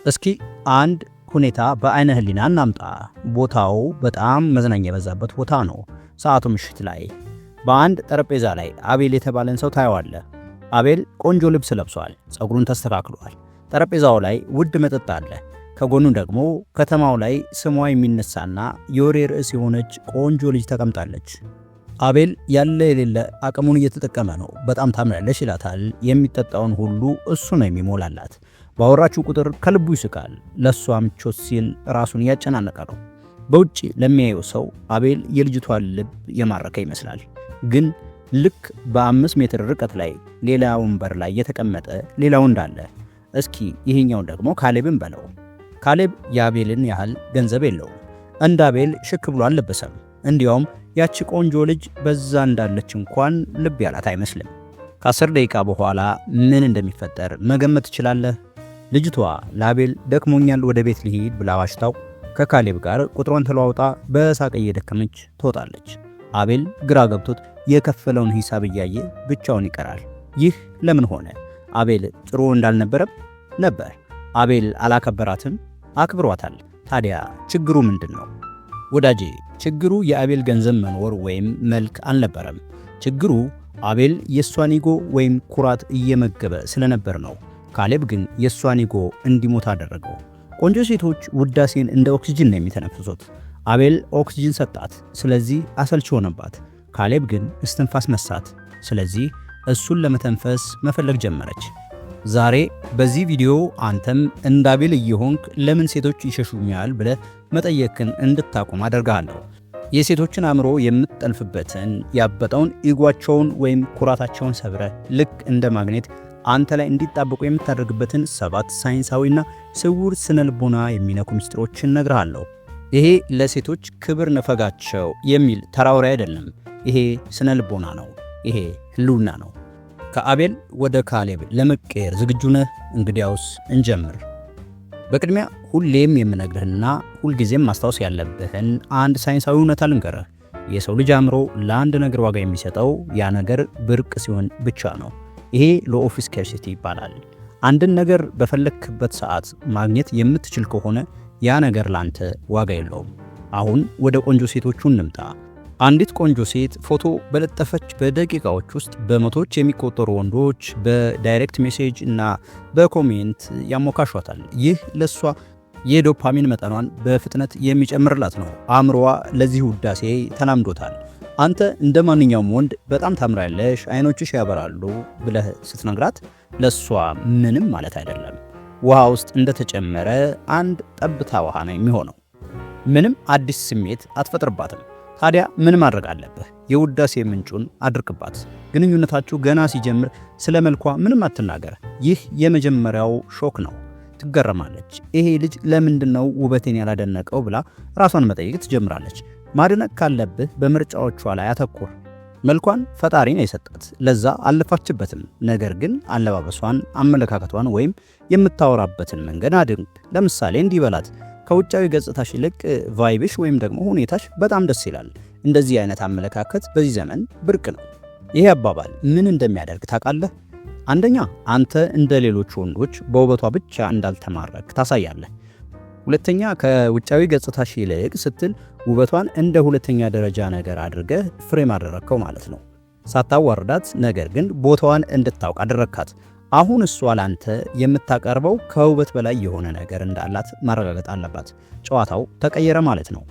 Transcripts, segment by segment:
እስኪ አንድ ሁኔታ በአይነ ህሊና እናምጣ። ቦታው በጣም መዝናኛ የበዛበት ቦታ ነው። ሰዓቱ ምሽት ላይ በአንድ ጠረጴዛ ላይ አቤል የተባለን ሰው ታየዋለህ። አቤል ቆንጆ ልብስ ለብሷል፣ ፀጉሩን ተስተካክሏል። ጠረጴዛው ላይ ውድ መጠጥ አለ። ከጎኑ ደግሞ ከተማው ላይ ስሟ የሚነሳና የወሬ ርዕስ የሆነች ቆንጆ ልጅ ተቀምጣለች። አቤል ያለ የሌለ አቅሙን እየተጠቀመ ነው። በጣም ታምራለች ይላታል። የሚጠጣውን ሁሉ እሱ ነው የሚሞላላት። ባወራችሁ ቁጥር ከልቡ ይስቃል። ለሷ ምቾት ሲል ራሱን እያጨናነቀ ነው። በውጭ ለሚያየው ሰው አቤል የልጅቷን ልብ የማረከ ይመስላል። ግን ልክ በ5 ሜትር ርቀት ላይ ሌላ ወንበር ላይ የተቀመጠ ሌላ ወንድ አለ። እስኪ ይሄኛው ደግሞ ካሌብን በለው። ካሌብ የአቤልን ያህል ገንዘብ የለውም። እንደ አቤል ሽክ ብሎ አልለበሰም። እንዲያውም ያቺ ቆንጆ ልጅ በዛ እንዳለች እንኳን ልብ ያላት አይመስልም። ከ10 ደቂቃ በኋላ ምን እንደሚፈጠር መገመት ትችላለህ? ልጅቷ ለአቤል ደክሞኛል ወደ ቤት ልሂድ ብላ ዋሽታው ከካሌብ ጋር ቁጥሯን ተለዋውጣ በሳቅ እየደከመች ትወጣለች። አቤል ግራ ገብቶት የከፈለውን ሂሳብ እያየ ብቻውን ይቀራል። ይህ ለምን ሆነ? አቤል ጥሩ እንዳልነበረም ነበር። አቤል አላከበራትም፣ አክብሯታል። ታዲያ ችግሩ ምንድን ነው? ወዳጄ፣ ችግሩ የአቤል ገንዘብ መኖር ወይም መልክ አልነበረም። ችግሩ አቤል የሷን ኢጎ ወይም ኩራት እየመገበ ስለነበር ነው። ካሌብ ግን የሷን ኢጎ እንዲሞት አደረገው። ቆንጆ ሴቶች ውዳሴን እንደ ኦክሲጅን ነው የሚተነፍሱት። አቤል ኦክሲጅን ሰጣት፣ ስለዚህ አሰልች ሆነባት። ካሌብ ግን እስትንፋስ ነሳት፣ ስለዚህ እሱን ለመተንፈስ መፈለግ ጀመረች። ዛሬ በዚህ ቪዲዮ አንተም እንደ አቤል እየሆንክ ለምን ሴቶች ይሸሹኛል ብለህ መጠየቅን እንድታቆም አደርጋለሁ። የሴቶችን አእምሮ የምትጠልፍበትን ያበጠውን ኢጓቸውን ወይም ኩራታቸውን ሰብረህ ልክ እንደ ማግኔት አንተ ላይ እንዲጣበቁ የምታደርግበትን 7 ሳይንሳዊና ስውር ስነልቦና የሚነኩ ምስጢሮችን እነግርሃለሁ። ይሄ ለሴቶች ክብር ነፈጋቸው የሚል ተራ ወሬ አይደለም። ይሄ ስነልቦና ነው። ይሄ ህልውና ነው። ከአቤል ወደ ካሌብ ለመቀየር ዝግጁ ነህ? እንግዲያውስ እንጀምር። በቅድሚያ ሁሌም የምነግርህና ሁልጊዜም ማስታወስ ያለብህን አንድ ሳይንሳዊ እውነታ ልንገርህ። የሰው ልጅ አእምሮ ለአንድ ነገር ዋጋ የሚሰጠው ያ ነገር ብርቅ ሲሆን ብቻ ነው። ይሄ ሎ ኦፍ ስካርሲቲ ይባላል። አንድን ነገር በፈለክበት ሰዓት ማግኘት የምትችል ከሆነ ያ ነገር ላንተ ዋጋ የለውም። አሁን ወደ ቆንጆ ሴቶቹ እንምጣ። አንዲት ቆንጆ ሴት ፎቶ በለጠፈች በደቂቃዎች ውስጥ በመቶዎች የሚቆጠሩ ወንዶች በዳይሬክት ሜሴጅ እና በኮሜንት ያሞካሿታል። ይህ ለሷ የዶፓሚን መጠኗን በፍጥነት የሚጨምርላት ነው። አእምሮዋ ለዚህ ውዳሴ ተላምዶታል። አንተ እንደ ማንኛውም ወንድ በጣም ታምራለሽ፣ አይኖችሽ ያበራሉ ብለህ ስትነግራት ለሷ ምንም ማለት አይደለም። ውሃ ውስጥ እንደተጨመረ አንድ ጠብታ ውሃ ነው የሚሆነው። ምንም አዲስ ስሜት አትፈጥርባትም። ታዲያ ምን ማድረግ አለብህ? የውዳሴ ምንጩን አድርቅባት። ግንኙነታችሁ ገና ሲጀምር ስለ መልኳ ምንም አትናገር። ይህ የመጀመሪያው ሾክ ነው። ትገረማለች። ይሄ ልጅ ለምንድነው ውበቴን ያላደነቀው ብላ ራሷን መጠየቅ ትጀምራለች። ማድነቅ ካለብህ በምርጫዎቿ ላይ አተኩር። መልኳን ፈጣሪ ነው የሰጣት፣ ለዛ አልለፋችበትም። ነገር ግን አለባበሷን፣ አመለካከቷን ወይም የምታወራበትን መንገድ አድንቅ። ለምሳሌ እንዲህ በላት፣ ከውጫዊ ገጽታሽ ይልቅ ቫይብሽ ወይም ደግሞ ሁኔታሽ በጣም ደስ ይላል። እንደዚህ አይነት አመለካከት በዚህ ዘመን ብርቅ ነው። ይሄ አባባል ምን እንደሚያደርግ ታውቃለህ? አንደኛ፣ አንተ እንደ ሌሎች ወንዶች በውበቷ ብቻ እንዳልተማረክ ታሳያለህ። ሁለተኛ፣ ከውጫዊ ገጽታሽ ይልቅ ስትል ውበቷን እንደ ሁለተኛ ደረጃ ነገር አድርገህ ፍሬም አደረግከው ማለት ነው። ሳታዋርዳት፣ ነገር ግን ቦታዋን እንድታውቅ አደረግካት። አሁን እሷ ላንተ የምታቀርበው ከውበት በላይ የሆነ ነገር እንዳላት ማረጋገጥ አለባት። ጨዋታው ተቀየረ ማለት ነው።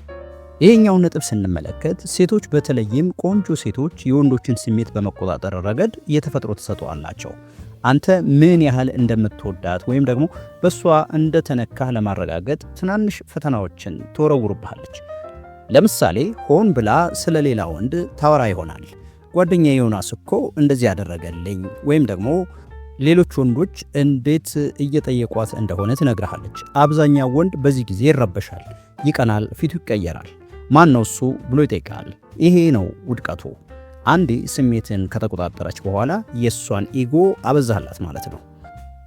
ይሄኛውን ነጥብ ስንመለከት ሴቶች በተለይም ቆንጆ ሴቶች የወንዶችን ስሜት በመቆጣጠር ረገድ የተፈጥሮ ተሰጥኦ አላቸው። አንተ ምን ያህል እንደምትወዳት ወይም ደግሞ በሷ እንደተነካህ ለማረጋገጥ ትናንሽ ፈተናዎችን ትወረውርብሃለች። ለምሳሌ ሆን ብላ ስለ ሌላ ወንድ ታወራ ይሆናል። ጓደኛዬ ዮናስ እኮ እንደዚህ ያደረገልኝ፣ ወይም ደግሞ ሌሎች ወንዶች እንዴት እየጠየቋት እንደሆነ ትነግርሃለች። አብዛኛው ወንድ በዚህ ጊዜ ይረበሻል፣ ይቀናል፣ ፊቱ ይቀየራል። ማን ነው እሱ ብሎ ይጠይቃል። ይሄ ነው ውድቀቱ። አንዴ ስሜትን ከተቆጣጠረች በኋላ የሷን ኢጎ አበዛህላት ማለት ነው።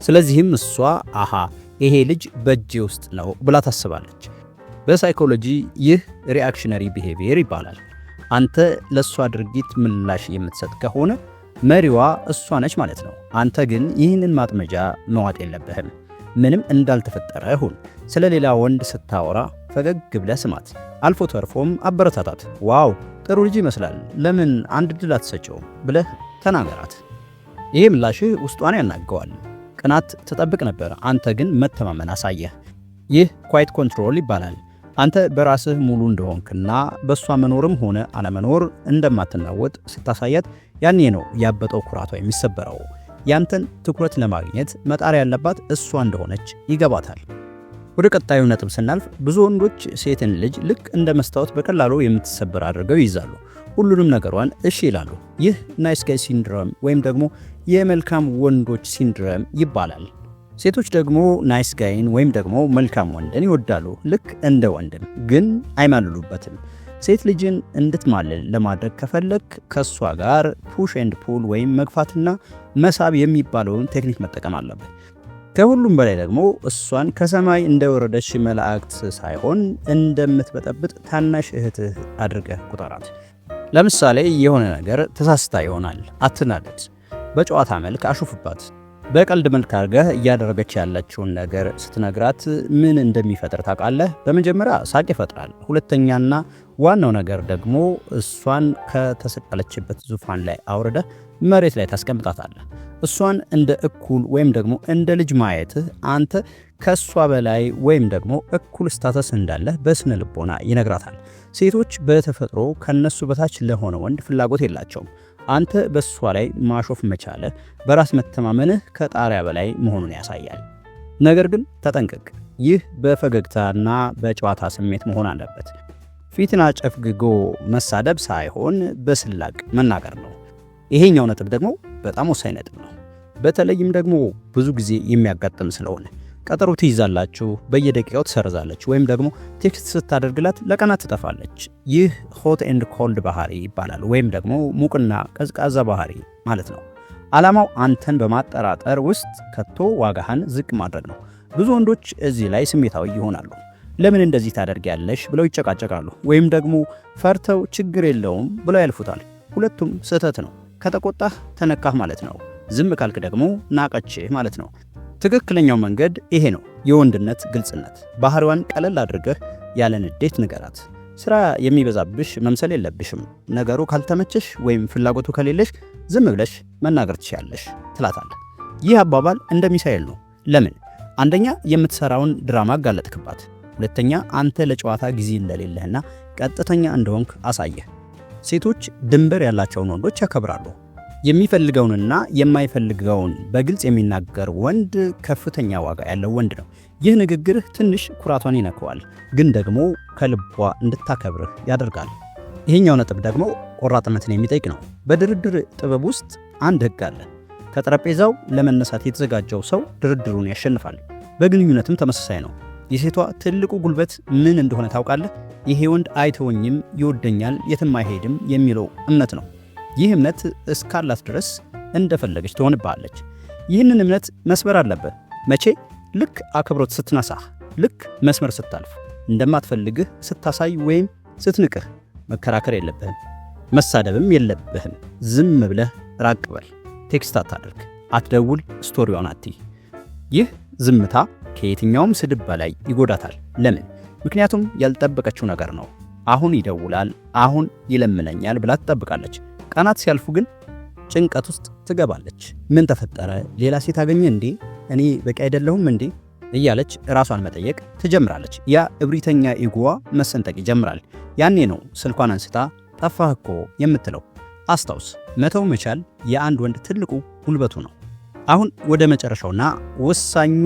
ስለዚህም እሷ አሃ ይሄ ልጅ በእጄ ውስጥ ነው ብላ ታስባለች። በሳይኮሎጂ ይህ ሪአክሽነሪ ቢሄቪየር ይባላል። አንተ ለሷ ድርጊት ምላሽ የምትሰጥ ከሆነ መሪዋ እሷ ነች ማለት ነው። አንተ ግን ይህንን ማጥመጃ መዋጥ የለብህም። ምንም እንዳልተፈጠረ ሁን። ስለ ሌላ ወንድ ስታወራ ፈገግ ብለህ ስማት። አልፎ ተርፎም አበረታታት። ዋው ጥሩ ልጅ ይመስላል፣ ለምን አንድ ዕድል አትሰጪውም ብለህ ተናገራት። ይህ ምላሽህ ውስጧን ያናገዋል። ቅናት ትጠብቅ ነበር፣ አንተ ግን መተማመን አሳየህ። ይህ ኳይት ኮንትሮል ይባላል። አንተ በራስህ ሙሉ እንደሆንክና በእሷ መኖርም ሆነ አለመኖር እንደማትናወጥ ስታሳያት ያኔ ነው ያበጠው ኩራቷ የሚሰበረው። ያንተን ትኩረት ለማግኘት መጣር ያለባት እሷ እንደሆነች ይገባታል። ወደ ቀጣዩ ነጥብ ስናልፍ ብዙ ወንዶች ሴትን ልጅ ልክ እንደ መስታወት በቀላሉ የምትሰበር አድርገው ይይዛሉ። ሁሉንም ነገሯን እሺ ይላሉ። ይህ ናይስ ጋይ ሲንድሮም ወይም ደግሞ የመልካም ወንዶች ሲንድሮም ይባላል። ሴቶች ደግሞ ናይስ ጋይን ወይም ደግሞ መልካም ወንድን ይወዳሉ፣ ልክ እንደ ወንድም፣ ግን አይማልሉበትም። ሴት ልጅን እንድትማልል ለማድረግ ከፈለክ ከሷ ጋር ፑሽ ኤንድ ፑል ወይም መግፋትና መሳብ የሚባለውን ቴክኒክ መጠቀም አለብህ። ከሁሉም በላይ ደግሞ እሷን ከሰማይ እንደወረደች መላእክት ሳይሆን እንደምትበጠብጥ ታናሽ እህትህ አድርገህ ቁጠራት። ለምሳሌ የሆነ ነገር ተሳስታ ይሆናል፣ አትናደድ። በጨዋታ መልክ አሹፍባት። በቀልድ መልክ አድርገህ እያደረገች ያለችውን ነገር ስትነግራት ምን እንደሚፈጥር ታውቃለህ? በመጀመሪያ ሳቅ ይፈጥራል። ሁለተኛና ዋናው ነገር ደግሞ እሷን ከተሰቀለችበት ዙፋን ላይ አውርደህ መሬት ላይ ታስቀምጣታለህ። እሷን እንደ እኩል ወይም ደግሞ እንደ ልጅ ማየትህ አንተ ከሷ በላይ ወይም ደግሞ እኩል ስታተስ እንዳለህ በስነ ልቦና ይነግራታል። ሴቶች በተፈጥሮ ከነሱ በታች ለሆነ ወንድ ፍላጎት የላቸውም። አንተ በሷ ላይ ማሾፍ መቻለ በራስ መተማመንህ ከጣሪያ በላይ መሆኑን ያሳያል። ነገር ግን ተጠንቀቅ። ይህ በፈገግታና በጨዋታ ስሜት መሆን አለበት። ፊትን አጨፍግጎ መሳደብ ሳይሆን በስላቅ መናገር ነው። ይሄኛው ነጥብ ደግሞ በጣም ወሳኝ ነጥብ ነው። በተለይም ደግሞ ብዙ ጊዜ የሚያጋጥም ስለሆነ ቀጠሮ ትይዛላችሁ፣ በየደቂቃው ትሰርዛለች፣ ወይም ደግሞ ቴክስት ስታደርግላት ለቀናት ትጠፋለች። ይህ ሆት ኤንድ ኮልድ ባህሪ ይባላል፣ ወይም ደግሞ ሙቅና ቀዝቃዛ ባህሪ ማለት ነው። ዓላማው አንተን በማጠራጠር ውስጥ ከቶ ዋጋህን ዝቅ ማድረግ ነው። ብዙ ወንዶች እዚህ ላይ ስሜታዊ ይሆናሉ። ለምን እንደዚህ ታደርጊያለሽ ብለው ይጨቃጨቃሉ፣ ወይም ደግሞ ፈርተው ችግር የለውም ብለው ያልፉታል። ሁለቱም ስህተት ነው። ከተቆጣህ ተነካህ ማለት ነው። ዝም ካልክ ደግሞ ናቀችህ ማለት ነው። ትክክለኛው መንገድ ይሄ ነው። የወንድነት ግልጽነት። ባህሪዋን ቀለል አድርገህ ያለ ንዴት ንገራት። ስራ የሚበዛብሽ መምሰል የለብሽም። ነገሩ ካልተመቸሽ ወይም ፍላጎቱ ከሌለሽ ዝም ብለሽ መናገር ትችያለሽ ትላታለህ። ይህ አባባል እንደ ሚሳኤል ነው። ለምን? አንደኛ የምትሰራውን ድራማ አጋለጥክባት። ሁለተኛ አንተ ለጨዋታ ጊዜ እንደሌለህና ቀጥተኛ እንደሆንክ አሳየህ። ሴቶች ድንበር ያላቸውን ወንዶች ያከብራሉ። የሚፈልገውንና የማይፈልገውን በግልጽ የሚናገር ወንድ ከፍተኛ ዋጋ ያለው ወንድ ነው። ይህ ንግግርህ ትንሽ ኩራቷን ይነከዋል፣ ግን ደግሞ ከልቧ እንድታከብርህ ያደርጋል። ይሄኛው ነጥብ ደግሞ ቆራጥነትን የሚጠይቅ ነው። በድርድር ጥበብ ውስጥ አንድ ሕግ አለ። ከጠረጴዛው ለመነሳት የተዘጋጀው ሰው ድርድሩን ያሸንፋል። በግንኙነትም ተመሳሳይ ነው። የሴቷ ትልቁ ጉልበት ምን እንደሆነ ታውቃለህ? ይሄ ወንድ አይተወኝም፣ ይወደኛል፣ የትም አይሄድም የሚለው እምነት ነው። ይህ እምነት እስካላት ድረስ እንደፈለገች ትሆንብሃለች። ይህንን እምነት መስበር አለብህ። መቼ? ልክ አክብሮት ስትነሳህ፣ ልክ መስመር ስታልፍ፣ እንደማትፈልግህ ስታሳይ ወይም ስትንቅህ። መከራከር የለብህም፣ መሳደብም የለብህም። ዝም ብለህ ራቅ በል። ቴክስት አታድርግ፣ አትደውል፣ ስቶሪዋን አትይ። ይህ ዝምታ ከየትኛውም ስድብ በላይ ይጎዳታል። ለምን? ምክንያቱም ያልጠበቀችው ነገር ነው። አሁን ይደውላል፣ አሁን ይለምነኛል ብላ ትጠብቃለች። ቀናት ሲያልፉ ግን ጭንቀት ውስጥ ትገባለች። ምን ተፈጠረ? ሌላ ሴት አገኘ እንዴ? እኔ በቂ አይደለሁም እንዴ? እያለች ራሷን መጠየቅ ትጀምራለች። ያ እብሪተኛ ኢጎዋ መሰንጠቅ ይጀምራል። ያኔ ነው ስልኳን አንስታ ጠፋህ እኮ የምትለው። አስታውስ፣ መተው መቻል የአንድ ወንድ ትልቁ ጉልበቱ ነው። አሁን ወደ መጨረሻውና ወሳኙ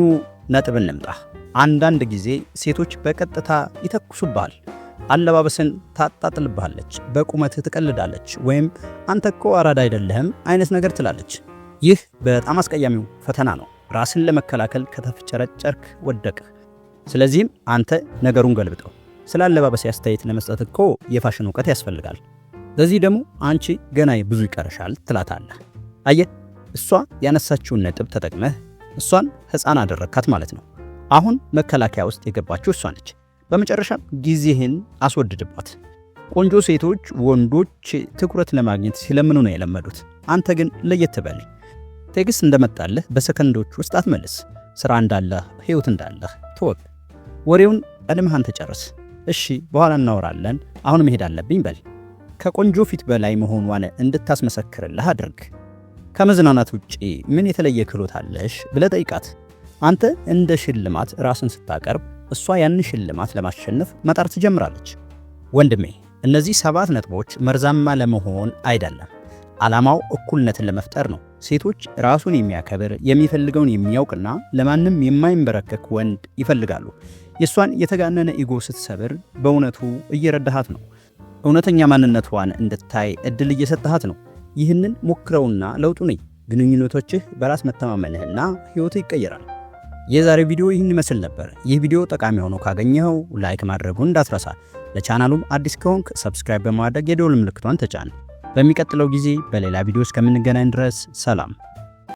ነጥብ እንምጣ። አንዳንድ ጊዜ ሴቶች በቀጥታ ይተኩሱብሃል። አለባበስን ታጣጥልብሃለች፣ በቁመትህ ትቀልዳለች፣ ወይም አንተ እኮ አራዳ አይደለህም አይነት ነገር ትላለች። ይህ በጣም አስቀያሚው ፈተና ነው። ራስን ለመከላከል ከተፍጨረጨርክ ወደቅህ። ስለዚህም አንተ ነገሩን ገልብጠው። ስለ አለባበስ አስተያየት ለመስጠት እኮ የፋሽን እውቀት ያስፈልጋል። ለዚህ ደግሞ አንቺ ገና ብዙ ይቀርሻል ትላታለህ። አየህ፣ እሷ ያነሳችውን ነጥብ ተጠቅመህ እሷን ሕፃን አደረግካት ማለት ነው። አሁን መከላከያ ውስጥ የገባችው እሷ ነች። በመጨረሻም ጊዜህን አስወድድባት። ቆንጆ ሴቶች ወንዶች ትኩረት ለማግኘት ሲለምኑ ነው የለመዱት። አንተ ግን ለየት በል። ቴክስት እንደመጣልህ በሰከንዶች ውስጥ አትመልስ። ስራ እንዳለህ ህይወት እንዳለህ ተወቅ። ወሬውን ቀድመህ አንተ ጨርስ። እሺ በኋላ እናወራለን፣ አሁን መሄድ አለብኝ በል። ከቆንጆ ፊት በላይ መሆኗን እንድታስመሰክርልህ አድርግ። ከመዝናናት ውጪ ምን የተለየ ክህሎት አለሽ ብለህ ጠይቃት። አንተ እንደ ሽልማት ራስን ስታቀርብ እሷ ያን ሽልማት ለማሸነፍ መጣር ትጀምራለች። ወንድሜ እነዚህ 7 ነጥቦች መርዛማ ለመሆን አይደለም። ዓላማው እኩልነትን ለመፍጠር ነው። ሴቶች ራሱን የሚያከብር የሚፈልገውን የሚያውቅና ለማንም የማይንበረከክ ወንድ ይፈልጋሉ። የእሷን የተጋነነ ኢጎ ስትሰብር በእውነቱ እየረዳሃት ነው። እውነተኛ ማንነቷን እንድታይ እድል እየሰጠሃት ነው። ይህንን ሞክረውና ለውጡ ነኝ። ግንኙነቶችህ በራስ መተማመንህና ህይወትህ ይቀየራል። የዛሬው ቪዲዮ ይህን ይመስል ነበር። ይህ ቪዲዮ ጠቃሚ ሆኖ ካገኘኸው ላይክ ማድረጉን እንዳትረሳ። ለቻናሉም አዲስ ከሆንክ ሰብስክራይብ በማድረግ የደወል ምልክቷን ተጫን። በሚቀጥለው ጊዜ በሌላ ቪዲዮ እስከምንገናኝ ድረስ ሰላም።